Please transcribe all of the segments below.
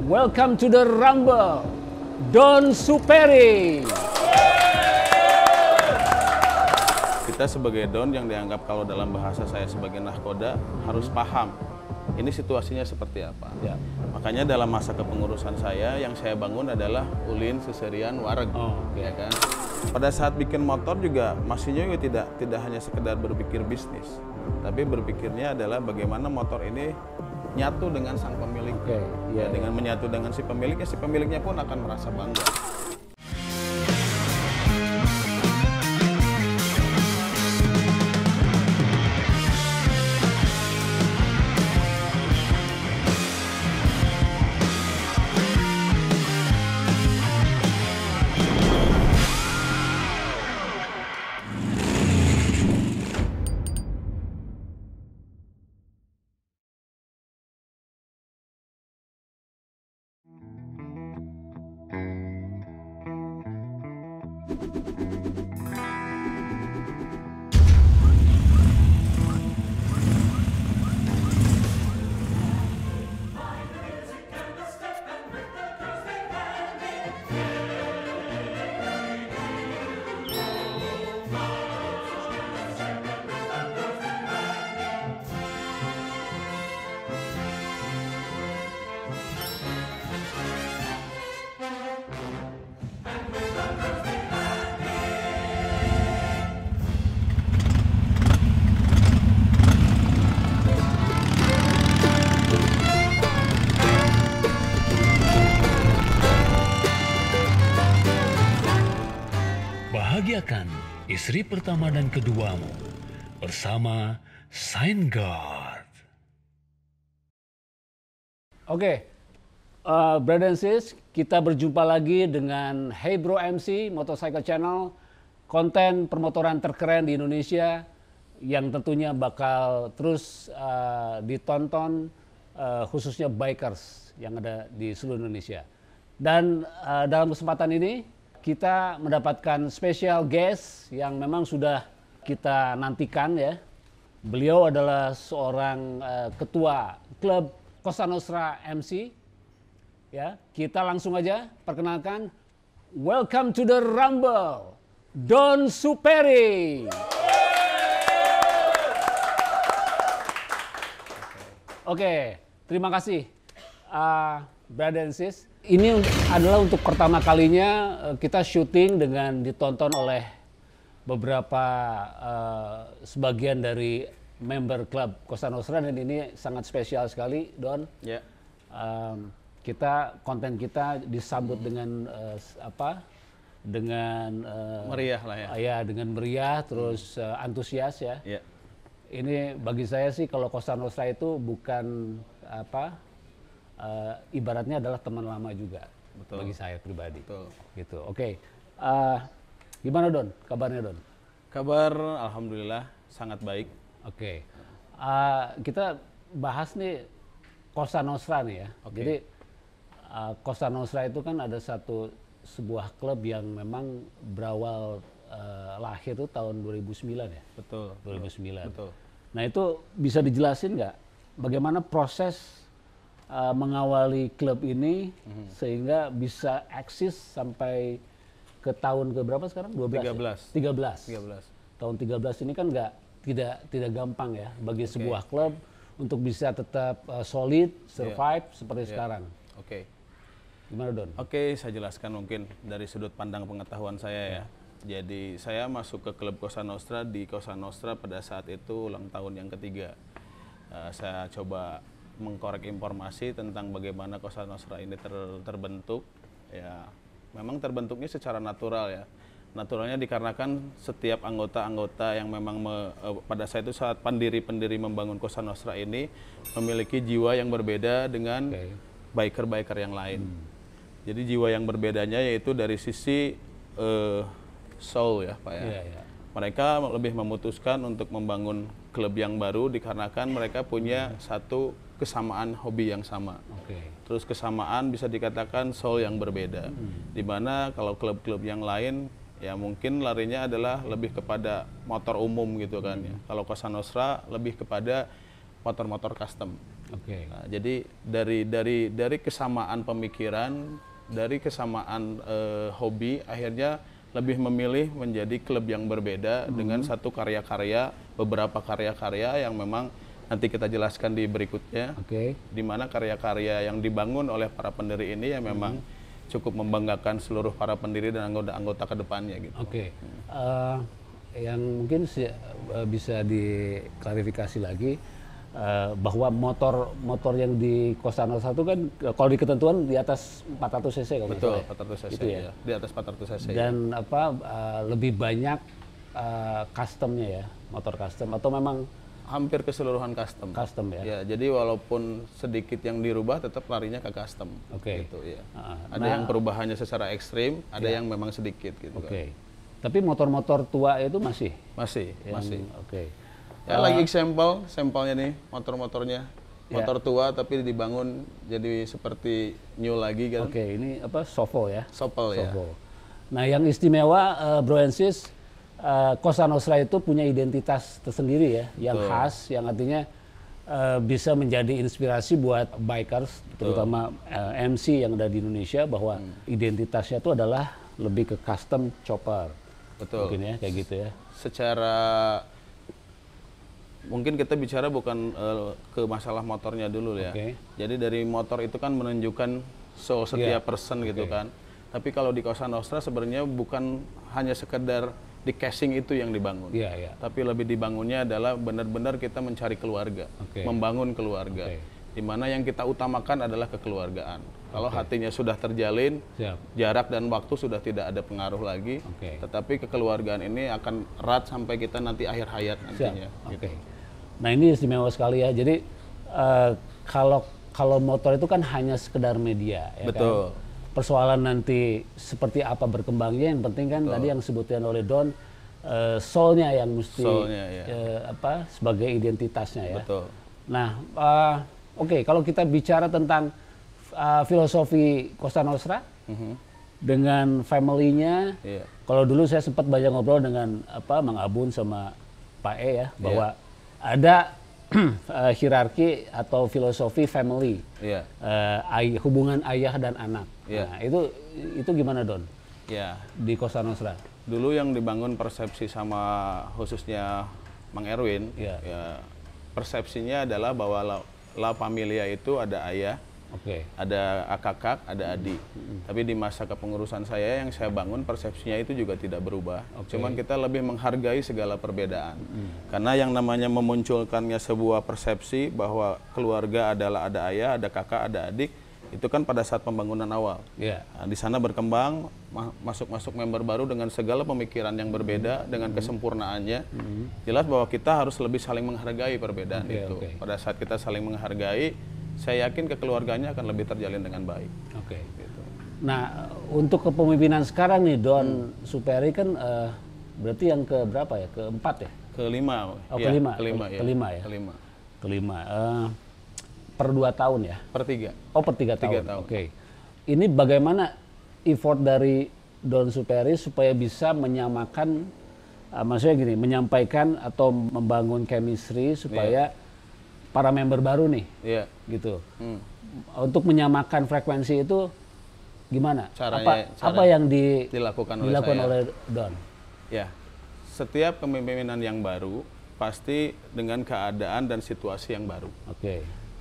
Welcome to the Rumble, Don Superi. Kita sebagai Don yang dianggap kalau dalam bahasa saya sebagai nahkoda harus paham ini situasinya seperti apa. Ya. Makanya dalam masa kepengurusan saya yang saya bangun adalah ulin, seserian, wareg. Ya kan? Pada saat bikin motor juga masihnya juga tidak hanya sekedar berpikir bisnis, tapi berpikirnya adalah bagaimana motor ini nyatu dengan sang pemilik. Dengan menyatu dengan si pemiliknya pun akan merasa bangga. Bahagiakan istri pertama dan keduamu bersama Sign-Guard. Brother and sis, kita berjumpa lagi dengan Hey Bro MC Motorcycle Channel, konten permotoran terkeren di Indonesia yang tentunya bakal terus ditonton khususnya bikers yang ada di seluruh Indonesia. Dan dalam kesempatan ini kita mendapatkan special guest yang memang sudah kita nantikan ya. Beliau adalah seorang ketua klub Cosa Nostra MC. Ya, kita langsung aja perkenalkan. Welcome to the Rumble, Don Superi. Oke, terima kasih, brother and sis. Ini adalah untuk pertama kalinya kita syuting dengan ditonton oleh beberapa sebagian dari member klub Cosa Nostra, dan ini sangat spesial sekali, Don. Ya. Konten kita disambut dengan dengan meriah lah ya. Ya, dengan meriah, terus antusias ya. Ya. Ini bagi saya sih kalau Cosa Nostra itu bukan ibaratnya adalah teman lama juga. Betul. Bagi saya pribadi. Betul. Gitu. Oke. Gimana Don? Kabarnya Don? Kabar alhamdulillah sangat baik. Oke. Kita bahas nih Cosa Nostra nih ya. Jadi Cosa Nostra itu kan ada sebuah klub yang memang berawal lahir itu tahun 2009 ya. Betul. 2009. Betul. Nah itu bisa dijelasin nggak bagaimana proses mengawali klub ini sehingga bisa eksis sampai ke tahun ke berapa sekarang? 12. 13. Tahun 13 ini kan tidak gampang ya bagi sebuah klub untuk bisa tetap solid, survive seperti sekarang. Gimana Don? Saya jelaskan mungkin dari sudut pandang pengetahuan saya ya. Jadi saya masuk ke klub Cosa Nostra di Cosa Nostra pada saat itu ulang tahun yang ketiga. Saya coba mengkorek informasi tentang bagaimana Cosa Nostra ini terbentuk. Ya, memang terbentuknya secara natural ya. Naturalnya dikarenakan setiap anggota-anggota yang memang pada saat itu saat pendiri membangun Cosa Nostra ini memiliki jiwa yang berbeda dengan biker-biker yang lain. Jadi jiwa yang berbedanya yaitu dari sisi soul ya Pak ya. Mereka lebih memutuskan untuk membangun klub yang baru dikarenakan mereka punya satu kesamaan hobi yang sama. Terus kesamaan bisa dikatakan soul yang berbeda. Dimana kalau klub-klub yang lain ya mungkin larinya adalah lebih kepada motor umum gitu kan ya. Kalau Cosa Nostra lebih kepada motor-motor custom. Oke. Nah, jadi dari kesamaan pemikiran, dari kesamaan hobi, akhirnya lebih memilih menjadi klub yang berbeda dengan satu karya-karya, beberapa karya-karya yang memang nanti kita jelaskan di berikutnya. Oke. Di mana karya-karya yang dibangun oleh para pendiri ini yang memang cukup membanggakan seluruh para pendiri dan anggota-anggota ke depannya gitu. Oke. Yang mungkin bisa diklarifikasi lagi bahwa motor yang di Costa Nostra itu kan kalau di ketentuan di atas 400 cc kalau nggak Betul, salah ya? 400 cc Gitu ya. ya. Di atas 400 cc. Dan lebih banyak customnya ya, motor custom atau memang Hampir keseluruhan custom. custom ya? Ya, jadi walaupun sedikit yang dirubah tetap larinya ke custom. Oke. Gitu, ya. Nah, Ada yang perubahannya secara ekstrim, ada yang memang sedikit gitu. Oke. Kan. Tapi motor-motor tua itu masih? Masih. Oke. Ya, lagi sampelnya nih motor-motornya. Motor tua tapi dibangun jadi seperti new lagi kan. Oke, ini apa? Sovo ya? Sopel ya. Sovo. Nah, yang istimewa Bro and Sis, Costa Nostra itu punya identitas tersendiri ya, yang khas, yang artinya bisa menjadi inspirasi buat bikers, terutama MC yang ada di Indonesia, bahwa identitasnya itu adalah lebih ke custom chopper. Betul. Mungkin ya, kayak gitu ya. Secara mungkin kita bicara bukan ke masalah motornya dulu ya. Oke. Jadi dari motor itu kan menunjukkan soul setiap person gitu kan. Tapi kalau di Costa Nostra sebenarnya bukan hanya sekedar di casing itu yang dibangun. Iya, iya. Tapi lebih dibangunnya adalah benar-benar kita mencari keluarga, membangun keluarga. Di mana yang kita utamakan adalah kekeluargaan. Kalau hatinya sudah terjalin, jarak dan waktu sudah tidak ada pengaruh lagi. Tetapi kekeluargaan ini akan erat sampai kita nanti akhir hayat nantinya. Gitu. Nah, ini istimewa sekali ya. Jadi kalau motor itu kan hanya sekedar media, ya Betul. kan? Persoalan nanti seperti apa berkembangnya, yang penting kan tadi yang disebutkan oleh Don, soul-nya yang mesti sebagai identitasnya ya. Betul. Nah, oke, kalau kita bicara tentang filosofi Costa Nostra dengan family-nya, kalau dulu saya sempat banyak ngobrol dengan Mang Abun sama Pak E ya, bahwa ada hierarki atau filosofi family, hubungan ayah dan anak. Nah, itu gimana Don? Di Costa Nostra. Dulu yang dibangun persepsi sama khususnya Mang Erwin, persepsinya adalah bahwa La Familia itu ada ayah, ada kakak, ada adik. Tapi di masa kepengurusan saya yang saya bangun persepsinya itu juga tidak berubah. Cuman kita lebih menghargai segala perbedaan. Karena yang namanya memunculkannya sebuah persepsi bahwa keluarga adalah ada ayah, ada kakak, ada adik, itu kan pada saat pembangunan awal. Nah, di sana berkembang, masuk member baru dengan segala pemikiran yang berbeda, dengan kesempurnaannya. Jelas bahwa kita harus lebih saling menghargai perbedaan itu. Pada saat kita saling menghargai, saya yakin kekeluarganya akan lebih terjalin dengan baik. Gitu. Nah, untuk kepemimpinan sekarang nih Don Superi kan berarti yang ke berapa ya? Keempat ya? Kelima. Kelima. Per 2 tahun ya? Per 3. Oh, per 3 tahun. Oke. Ini bagaimana effort dari Don Superi supaya bisa menyamakan, maksudnya gini, menyampaikan atau membangun chemistry supaya para member baru nih, gitu. Untuk menyamakan frekuensi itu gimana? Apa yang dilakukan oleh Don? Ya, setiap kepemimpinan yang baru pasti dengan keadaan dan situasi yang baru.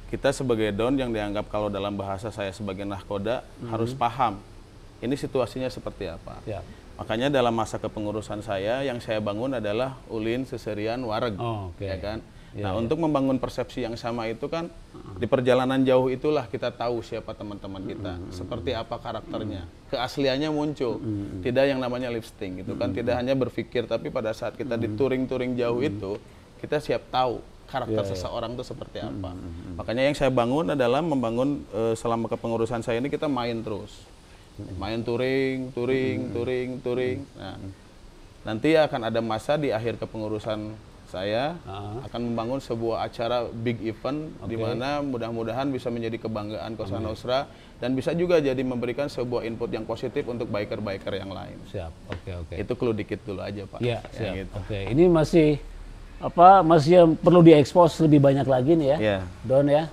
Kita sebagai Don yang dianggap kalau dalam bahasa saya sebagai nahkoda harus paham ini situasinya seperti apa. Makanya dalam masa kepengurusan saya yang saya bangun adalah ulin, seserian, wareg, ya kan. Nah, untuk membangun persepsi yang sama itu kan di perjalanan jauh itulah kita tahu siapa teman-teman kita, seperti apa karakternya, keasliannya muncul, tidak yang namanya lipsting gitu kan, tidak hanya berpikir, tapi pada saat kita di touring jauh itu kita siap tahu karakter seseorang itu seperti apa. Makanya yang saya bangun adalah membangun selama kepengurusan saya ini kita main terus, main touring. Nah, nanti akan ada masa di akhir kepengurusan saya akan membangun sebuah acara big event di mana mudah-mudahan bisa menjadi kebanggaan Costa Nostra dan bisa juga jadi memberikan sebuah input yang positif untuk biker-biker yang lain. Itu clue dikit dulu aja Pak. Gitu. Ini masih yang perlu diekspos lebih banyak lagi nih ya, Don ya.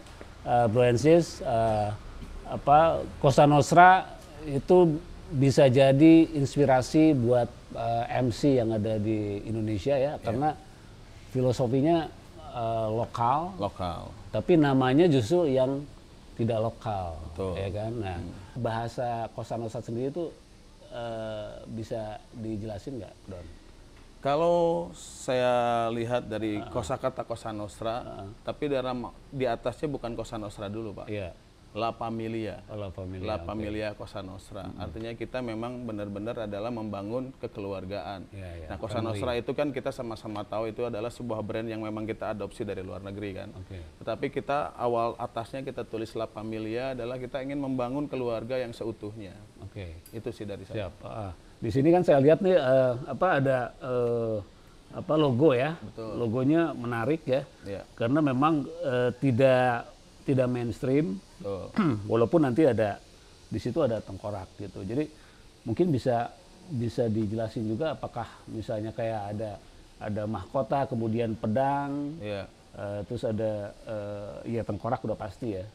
Bro Ensis, Cosa Nostra itu bisa jadi inspirasi buat MC yang ada di Indonesia ya, karena filosofinya lokal, tapi namanya justru yang tidak lokal, ya kan? Nah, bahasa Cosa Nostra sendiri itu bisa dijelasin nggak, Don? Kalau saya lihat dari kosakata Cosa Nostra, tapi di atasnya bukan Cosa Nostra dulu, Pak. Iya. La Familia. La Familia. La Familia Cosa Nostra. Artinya kita memang benar-benar adalah membangun kekeluargaan. Nah, Cosa Nostra itu kan kita sama-sama tahu itu adalah sebuah brand yang memang kita adopsi dari luar negeri kan. Tetapi kita awal atasnya kita tulis La Familia adalah kita ingin membangun keluarga yang seutuhnya. Itu sih dari saya. Siap. Di sini kan saya lihat nih ada logo ya. Betul. Logonya menarik ya. Karena memang tidak mainstream. Walaupun nanti di situ ada tengkorak gitu. Jadi mungkin bisa dijelasin juga apakah misalnya kayak ada mahkota, kemudian pedang, terus ada tengkorak udah pasti ya.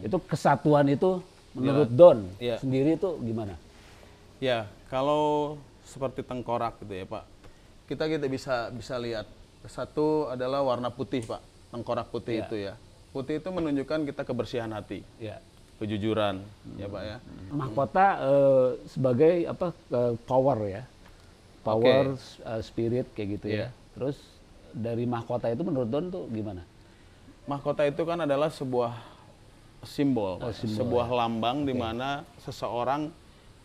Itu kesatuan itu menurut Don sendiri itu gimana? Ya, kalau seperti tengkorak gitu ya Pak, kita bisa lihat satu adalah warna putih Pak, tengkorak putih itu ya. Putih itu menunjukkan kita kebersihan hati, kejujuran, ya Pak ya. Mahkota sebagai power ya, power, spirit kayak gitu ya. Terus dari mahkota itu menurut Don tuh gimana? Mahkota itu kan adalah sebuah simbol, sebuah lambang di mana seseorang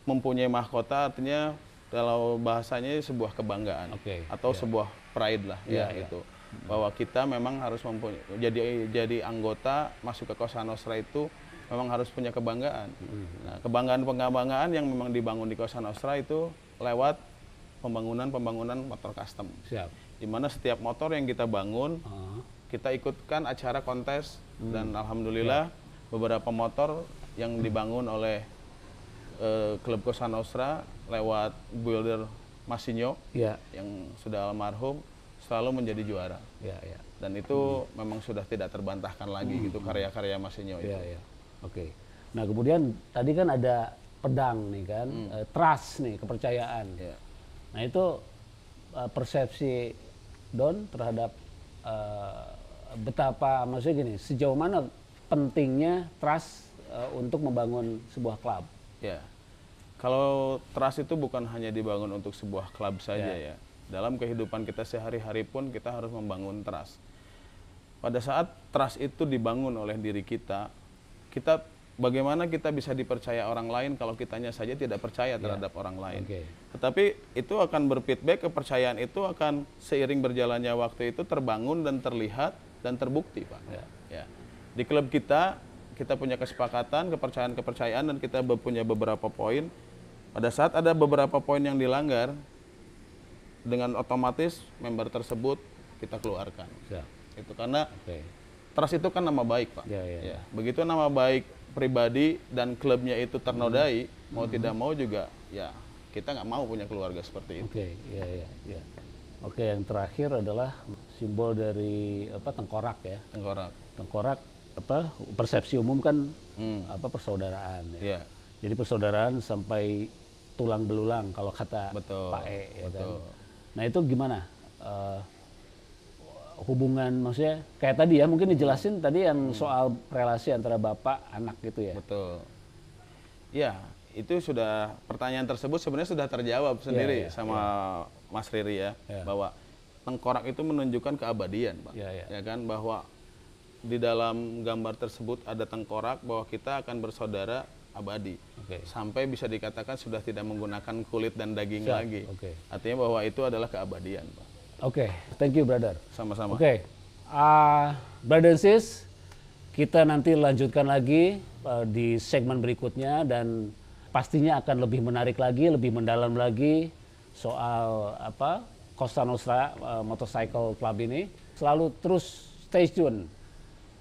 mempunyai mahkota, artinya kalau bahasanya sebuah kebanggaan atau sebuah pride lah itu. Bahwa kita memang harus jadi anggota masuk ke Cosa Nostra itu memang harus punya kebanggaan. Nah, kebanggaan yang memang dibangun di Cosa Nostra itu lewat pembangunan motor custom. Di mana setiap motor yang kita bangun, kita ikutkan acara kontes dan alhamdulillah beberapa motor yang dibangun oleh klub Cosa Nostra lewat builder Masinho yang sudah almarhum selalu menjadi juara. Dan itu memang sudah tidak terbantahkan lagi gitu karya-karya Masinho itu. Nah, kemudian tadi kan ada pedang nih kan, trust nih, kepercayaan. Nah, itu persepsi Don terhadap betapa maksudnya gini, sejauh mana pentingnya trust untuk membangun sebuah klub. Kalau trust itu bukan hanya dibangun untuk sebuah klub saja ya. Dalam kehidupan kita sehari-hari pun kita harus membangun trust. Pada saat trust itu dibangun oleh diri kita, bagaimana kita bisa dipercaya orang lain kalau kitanya saja tidak percaya terhadap orang lain. Tetapi itu akan berfeedback, kepercayaan itu akan seiring berjalannya waktu itu terbangun dan terlihat dan terbukti, Pak. Di klub kita punya kesepakatan, kepercayaan dan kita punya beberapa poin. Pada saat ada beberapa poin yang dilanggar, dengan otomatis member tersebut kita keluarkan. Itu karena trust itu kan nama baik, Pak. Begitu nama baik pribadi dan klubnya itu ternodai, mau tidak mau juga ya kita nggak mau punya keluarga seperti itu. Yang terakhir adalah simbol dari tengkorak ya. Tengkorak persepsi umum kan persaudaraan ya. Jadi persaudaraan sampai tulang belulang kalau kata Pak E ya kan. Nah, itu gimana hubungan, maksudnya kayak tadi ya, mungkin dijelasin tadi yang soal relasi antara bapak anak gitu ya. Ya, itu sudah, pertanyaan tersebut sebenarnya sudah terjawab sendiri sama Mas Riri ya, bahwa tengkorak itu menunjukkan keabadian, Pak. Ya kan, bahwa di dalam gambar tersebut ada tengkorak bahwa kita akan bersaudara abadi. Sampai bisa dikatakan sudah tidak menggunakan kulit dan daging lagi. Artinya bahwa itu adalah keabadian, Pak. Thank you, brother. Sama-sama. Brother and sis, kita nanti lanjutkan lagi di segmen berikutnya dan pastinya akan lebih menarik lagi, lebih mendalam lagi soal Cosa Nostra Motorcycle Club ini. Selalu terus stay tune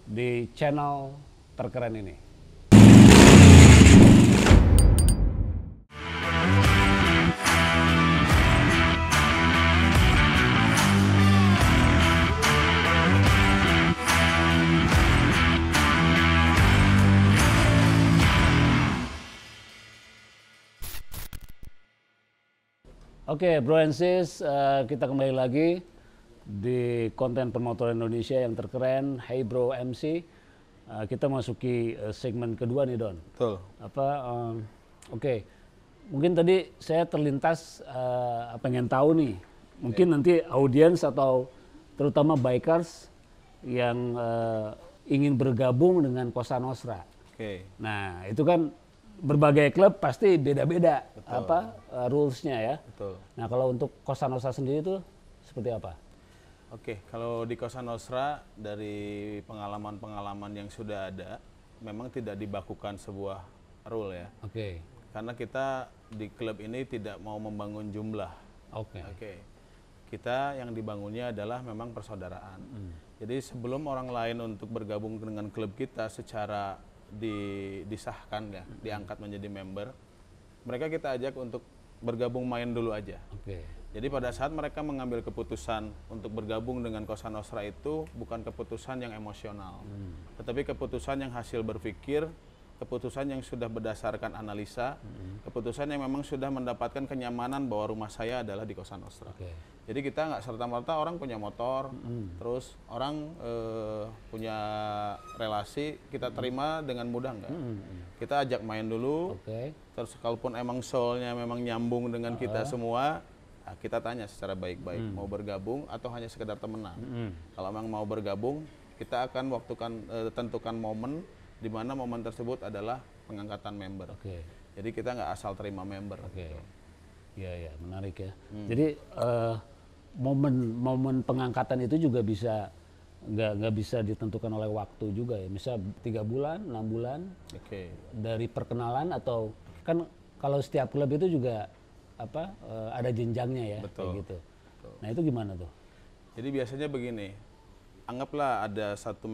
di channel terkeren ini. Oke, Bro and Sis, kita kembali lagi di konten permotoran Indonesia yang terkeren, Hey Bro MC. Kita masuki segmen kedua nih, Don. Betul. Oke, mungkin tadi saya terlintas pengen tahu nih, mungkin nanti audiens atau terutama bikers yang ingin bergabung dengan Cosa Nostra. Oke. Nah, itu kan berbagai klub pasti beda-beda rules-nya ya. Betul. Nah, kalau untuk Cosa Nostra sendiri itu seperti apa? Oke, kalau di Cosa Nostra dari pengalaman-pengalaman yang sudah ada, memang tidak dibakukan sebuah rule ya. Oke. Karena kita di klub ini tidak mau membangun jumlah. Oke. Kita yang dibangunnya adalah memang persaudaraan. Jadi sebelum orang lain untuk bergabung dengan klub kita secara disahkan ya, diangkat menjadi member, mereka kita ajak untuk bergabung main dulu aja. Oke. Jadi pada saat mereka mengambil keputusan untuk bergabung dengan Cosa Nostra itu bukan keputusan yang emosional, tetapi keputusan yang hasil berpikir, keputusan yang sudah berdasarkan analisa, keputusan yang memang sudah mendapatkan kenyamanan bahwa rumah saya adalah di Cosa Nostra. Oke. Jadi kita nggak serta-merta orang punya motor, terus orang punya relasi, kita terima dengan mudah nggak. Kita ajak main dulu, terus kalaupun emang soulnya memang nyambung dengan kita semua, nah kita tanya secara baik-baik, mau bergabung atau hanya sekedar temenan. Kalau memang mau bergabung, kita akan tentukan momen, di mana momen tersebut adalah pengangkatan member. Jadi kita nggak asal terima member. Iya, menarik ya. Jadi momen pengangkatan itu juga bisa nggak bisa ditentukan oleh waktu juga ya. Misal 3 bulan, 6 bulan dari perkenalan, atau kan kalau setiap klub itu juga ada jenjangnya ya. Betul. Kayak gitu. Nah itu gimana tuh? Jadi biasanya begini, anggaplah ada satu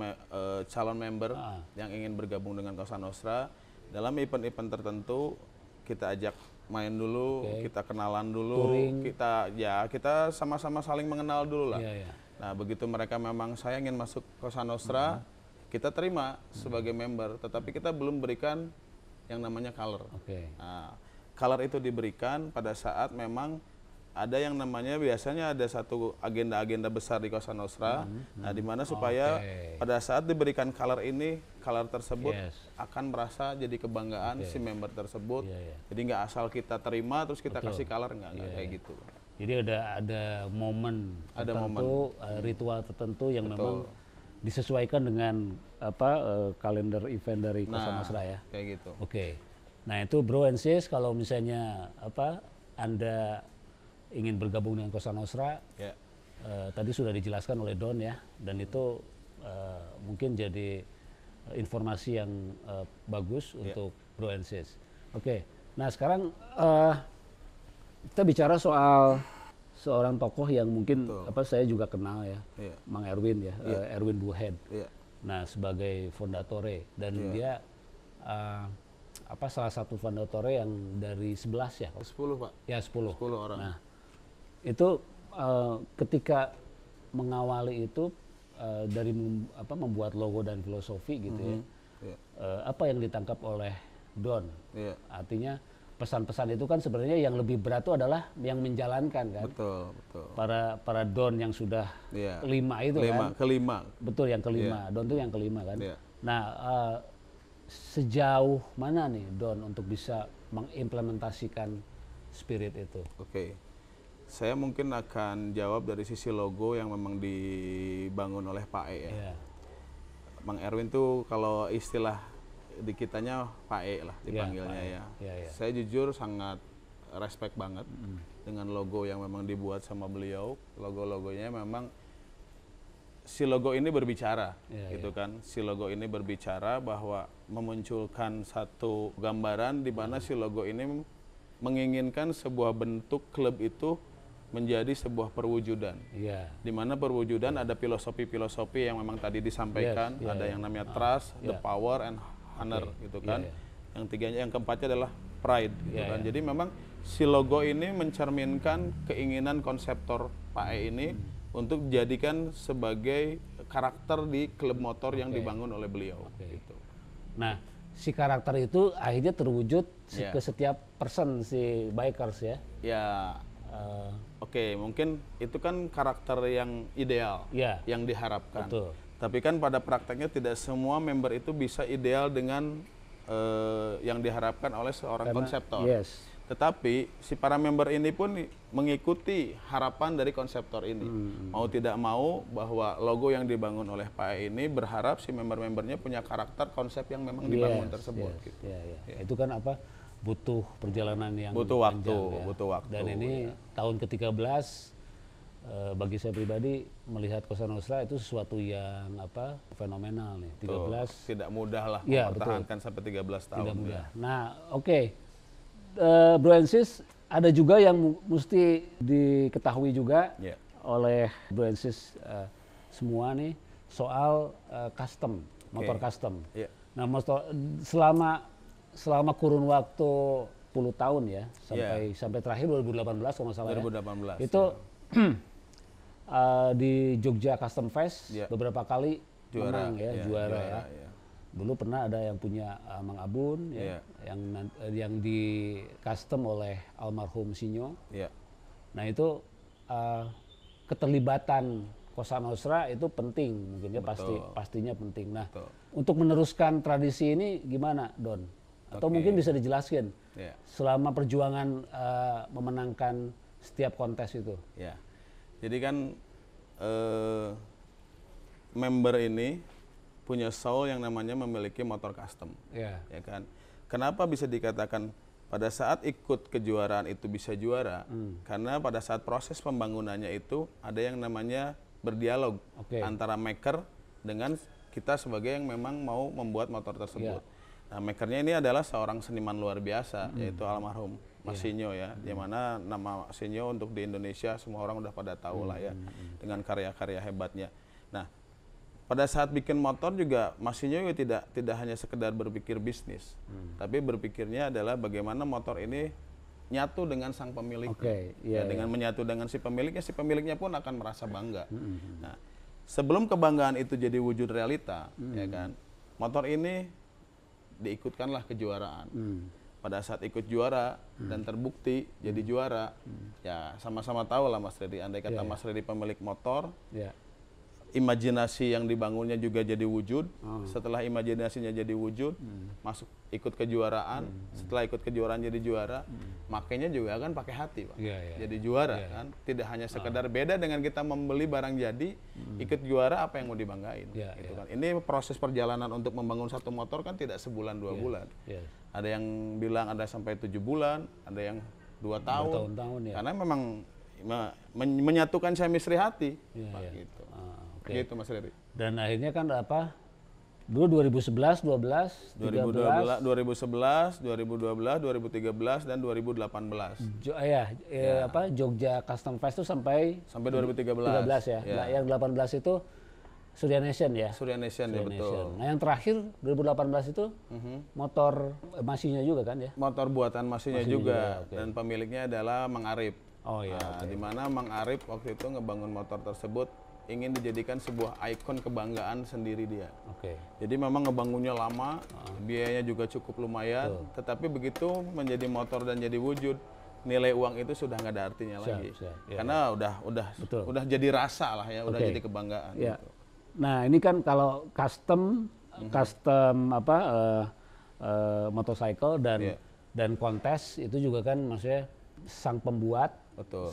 calon member yang ingin bergabung dengan Cosa Nostra, dalam event-event tertentu kita ajak main dulu, kita kenalan dulu, touring. kita sama-sama saling mengenal dulu lah. Iya. Nah begitu mereka memang saya ingin masuk Cosa Nostra, kita terima sebagai member, tetapi kita belum berikan yang namanya color. Nah, color itu diberikan pada saat memang ada yang namanya, biasanya ada satu agenda-agenda besar di Cosa Nostra, nah di mana supaya pada saat diberikan color ini, color tersebut akan merasa jadi kebanggaan si member tersebut. Jadi nggak asal kita terima terus kita kasih color, nggak kayak gitu. Jadi ada momen tertentu, ritual tertentu yang memang disesuaikan dengan kalender event dari Cosa Nostra ya. Kayak gitu. Nah itu Bro and Sis, kalau misalnya Anda ingin bergabung dengan Cosa Nostra, tadi sudah dijelaskan oleh Don ya, dan itu mungkin jadi informasi yang bagus untuk Bro and Sis. Nah sekarang kita bicara soal seorang tokoh yang mungkin saya juga kenal ya, Mang Erwin ya, Erwin Buhed. Nah sebagai fondatore, dan dia salah satu fondatore yang dari 11 ya? 10 Pak. Ya 10 orang. Nah itu ketika mengawali itu dari membuat logo dan filosofi gitu ya, apa yang ditangkap oleh Don? Artinya pesan-pesan itu kan sebenarnya yang lebih berat itu adalah yang menjalankan kan. Betul. Para Don yang sudah 5 itu kan. Kelima. Betul, yang kelima. Don itu yang kelima kan. Nah sejauh mana nih Don untuk bisa mengimplementasikan spirit itu? Saya mungkin akan jawab dari sisi logo yang memang dibangun oleh Pak E ya. Mang Erwin tuh kalau istilah di kitanya Pak E lah dipanggilnya ya. Saya jujur sangat respect banget dengan logo yang memang dibuat sama beliau. Logo-logonya memang si logo ini berbicara gitu kan. Si logo ini berbicara bahwa memunculkan satu gambaran di mana si logo ini menginginkan sebuah bentuk klub itu menjadi sebuah perwujudan, di mana perwujudan ada filosofi-filosofi yang memang tadi disampaikan, ada yang namanya trust, the power and honor gitu kan. Yang keempatnya adalah pride gitu kan. Jadi memang si logo ini mencerminkan keinginan konseptor Pak E ini untuk dijadikan sebagai karakter di klub motor yang dibangun oleh beliau. Gitu. Nah si karakter itu akhirnya terwujud ke setiap person si bikers ya. Oke, mungkin itu kan karakter yang ideal, Ya. yang diharapkan. Betul. Tapi kan pada prakteknya tidak semua member itu bisa ideal dengan yang diharapkan oleh seorang konseptor. Yes. Tetapi si para member ini pun mengikuti harapan dari konseptor ini. Mau tidak mau bahwa logo yang dibangun oleh Pak E ini berharap si member-membernya punya karakter konsep yang memang dibangun tersebut. Yes. Gitu. Ya. Itu kan apa? Butuh perjalanan yang Butuh waktu, panjang, ya. butuh waktu. Dan ini tahun ke-13 bagi saya pribadi melihat Cosa Nostra itu sesuatu yang apa? Fenomenal nih. 13 Tidak mudah lah Ya, mempertahankan sampai 13 tahun. tidak mudah. Nah, oke. Bro Ensis, ada juga yang mesti diketahui juga Ya. oleh Bro Ensis semua nih soal custom, motor custom. Ya. Nah, selama kurun waktu 10 tahun ya, sampai terakhir 2018 kalau nggak salah 2018. ya. Itu di Jogja Custom Fest beberapa kali Juara, menang ya, juara ya. Dulu pernah ada yang punya Mang Abun ya, yang di custom oleh almarhum Sinyo. Nah itu keterlibatan Cosa Nostra itu penting, mungkin ya pastinya penting. Nah untuk meneruskan tradisi ini gimana, Don? Atau mungkin bisa dijelaskan selama perjuangan memenangkan setiap kontes itu? Ya, jadi kan member ini punya soul yang namanya memiliki motor custom, ya kan? Kenapa bisa dikatakan pada saat ikut kejuaraan itu bisa juara? Karena pada saat proses pembangunannya itu ada yang namanya berdialog antara maker dengan kita sebagai yang memang mau membuat motor tersebut. Nah, makernya ini adalah seorang seniman luar biasa, yaitu almarhum Mas Sinyo ya, di mana nama Sinyo untuk di Indonesia semua orang udah pada tahu lah ya, dengan karya-karya hebatnya. Nah, pada saat bikin motor juga Mas Sinyo tidak hanya sekedar berpikir bisnis, tapi berpikirnya adalah bagaimana motor ini nyatu dengan sang pemilik. Dengan menyatu dengan si pemiliknya pun akan merasa bangga. Nah, sebelum kebanggaan itu jadi wujud realita, ya kan, motor ini diikutkanlah kejuaraan. Pada saat ikut juara dan terbukti jadi juara, ya sama-sama tahu lah Mas Redi, andai kata Mas Redi pemilik motor, imajinasi yang dibangunnya juga jadi wujud. Setelah imajinasinya jadi wujud, masuk ikut kejuaraan, setelah ikut kejuaraan jadi juara, makanya juga kan pakai hati, Pak. Jadi juara kan, tidak hanya sekedar beda dengan kita membeli barang jadi, ikut juara apa yang mau dibanggain. Gitu kan. Ini proses perjalanan untuk membangun satu motor kan tidak sebulan 2 bulan. Ada yang bilang ada sampai 7 bulan, ada yang 2 tahun. Karena memang menyatukan chemistry hati, Pak, gitu. Gitu Mas Riri. Dan akhirnya kan apa? Dulu 2011, 12, 2011, 2012, 2013 dan 2018. Jogja Custom Fest itu sampai 2013 ya. Nah, yang 18 itu Surya Nation ya. Surya Nation ya, betul. Nah, yang terakhir 2018 itu motor Masinya juga kan ya? Motor buatan Masinya juga, dan pemiliknya adalah Mang Arif. Di mana Mang Arif waktu itu ngebangun motor tersebut ingin dijadikan sebuah ikon kebanggaan sendiri dia. Jadi memang ngebangunnya lama, biayanya juga cukup lumayan, tetapi begitu menjadi motor dan jadi wujud, nilai uang itu sudah nggak ada artinya lagi. Karena udah jadi rasa lah ya, udah jadi kebanggaan. Gitu. Nah, ini kan kalau custom motorcycle dan kontes itu juga kan maksudnya sang pembuat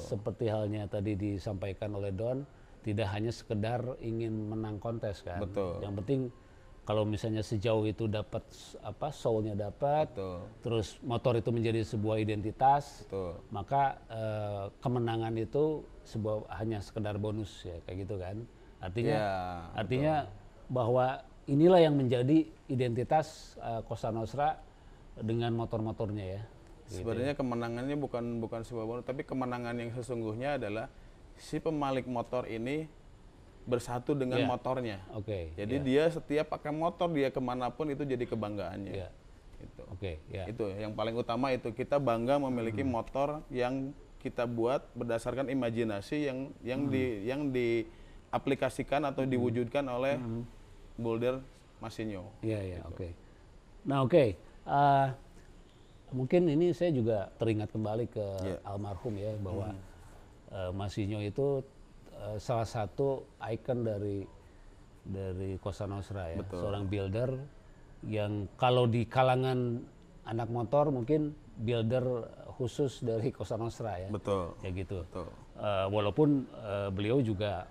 seperti halnya tadi disampaikan oleh Don, tidak hanya sekedar ingin menang kontes kan. Yang penting kalau misalnya sejauh itu dapat soul-nya dapat, terus motor itu menjadi sebuah identitas, maka kemenangan itu hanya sekedar bonus ya, kayak gitu kan. Artinya bahwa inilah yang menjadi identitas Cosa Nostra dengan motor-motornya ya. Sebenarnya kemenangannya bukan sebuah bonus, tapi kemenangan yang sesungguhnya adalah si pemilik motor ini bersatu dengan motornya. Jadi dia setiap pakai motor dia kemanapun itu jadi kebanggaannya. Gitu. Itu yang paling utama, itu kita bangga memiliki motor yang kita buat berdasarkan imajinasi yang diaplikasikan atau diwujudkan oleh Boulder Masinyo. Nah mungkin ini saya juga teringat kembali ke almarhum ya, bahwa Masinho itu salah satu ikon dari Cosa Nostra ya. Betul. Seorang builder yang kalau di kalangan anak motor mungkin builder khusus dari Cosa Nostra ya. Betul. Ya gitu. Betul. Walaupun beliau juga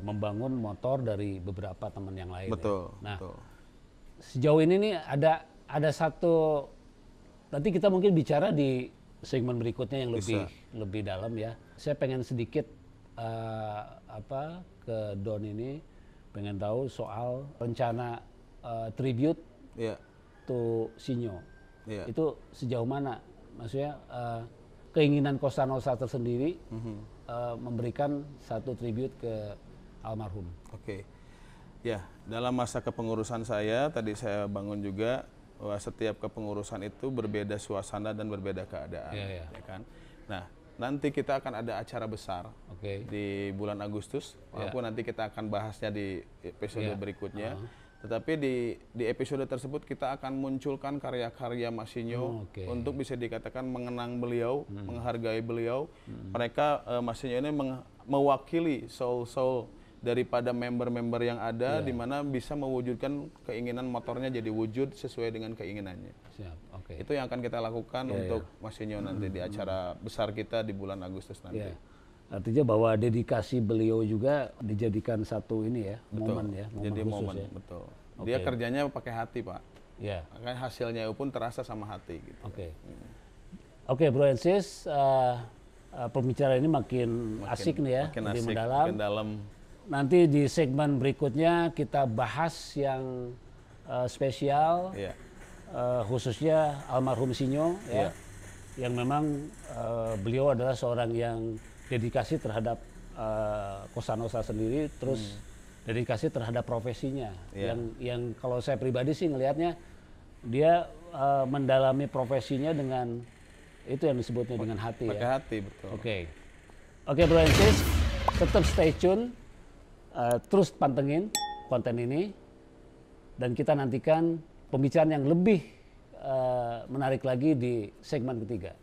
membangun motor dari beberapa teman yang lain. Betul. Ya. Nah, Betul. sejauh ini nih ada satu, nanti kita mungkin bicara di segmen berikutnya yang lebih dalam ya. Saya pengen sedikit ke Don ini, pengen tahu soal rencana tribute to Sinyo. Itu sejauh mana? Maksudnya keinginan Cosa Nostra tersendiri memberikan satu tribute ke almarhum. Oke. Ya, dalam masa kepengurusan saya tadi saya bangun juga bahwa setiap kepengurusan itu berbeda suasana dan berbeda keadaan, ya kan. Nah, nanti kita akan ada acara besar di bulan Agustus, walaupun nanti kita akan bahasnya di episode berikutnya. Tetapi di episode tersebut kita akan munculkan karya-karya Masinho untuk bisa dikatakan mengenang beliau, menghargai beliau. Mereka Masinho ini mewakili soul-soul daripada member-member yang ada, di mana bisa mewujudkan keinginan motornya jadi wujud sesuai dengan keinginannya. Itu yang akan kita lakukan untuk Masinho nanti di acara besar kita di bulan Agustus nanti. Artinya bahwa dedikasi beliau juga dijadikan satu ini ya, momen ya, jadi khusus momen, ya. betul. Dia kerjanya pakai hati, Pak. Makanya hasilnya pun terasa sama hati gitu. Oke, Bro and Sis, pembicaraan ini makin asik nih ya, makin lebih asik, mendalam. makin dalam. Nanti di segmen berikutnya kita bahas yang spesial, khususnya almarhum Sinyo ya, yang memang beliau adalah seorang yang dedikasi terhadap Cosa Nostra sendiri, terus dedikasi terhadap profesinya. Yang kalau saya pribadi sih ngelihatnya dia mendalami profesinya dengan itu yang disebutnya dengan hati. Pakai hati, betul. Oke, Bro and Sis, tetap stay tune. Terus pantengin konten ini dan kita nantikan pembicaraan yang lebih menarik lagi di segmen ketiga.